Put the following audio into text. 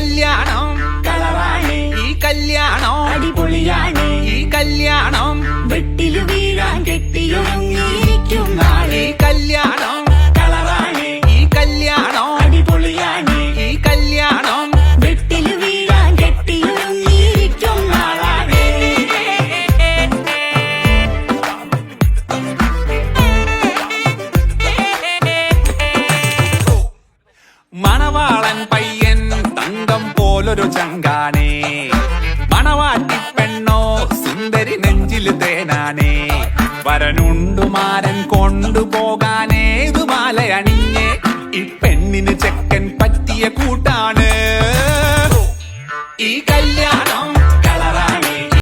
കല്യാണം കളറാണ്, ഈ കല്യാണം അടിപൊളിയാണ്. ഈ കല്യാണം വെട്ടില് വീഴാൻ കെട്ടിയൊരുങ്ങിയിരിക്കും നാളെ. ഈ കല്യാണം കളറാണ്, ഈ കല്യാണം അടിപൊളിയാണ്. ഈ കല്യാണം വെട്ടില് വീഴാൻ കെട്ടിയൊരുങ്ങിയിരിക്കും നാളാണ്. മണവാളൻ പയ്യൻ തങ്കം പോലൊരു ചങ്കാനേ, മണവാട്ടി പെണ്ണോ സുന്ദരി നെഞ്ചില് തേനാനേ. വരനുണ്ടുമാരൻ കൊണ്ടുപോകാനേതു മാലയണിഞ്ഞേ ഇപ്പ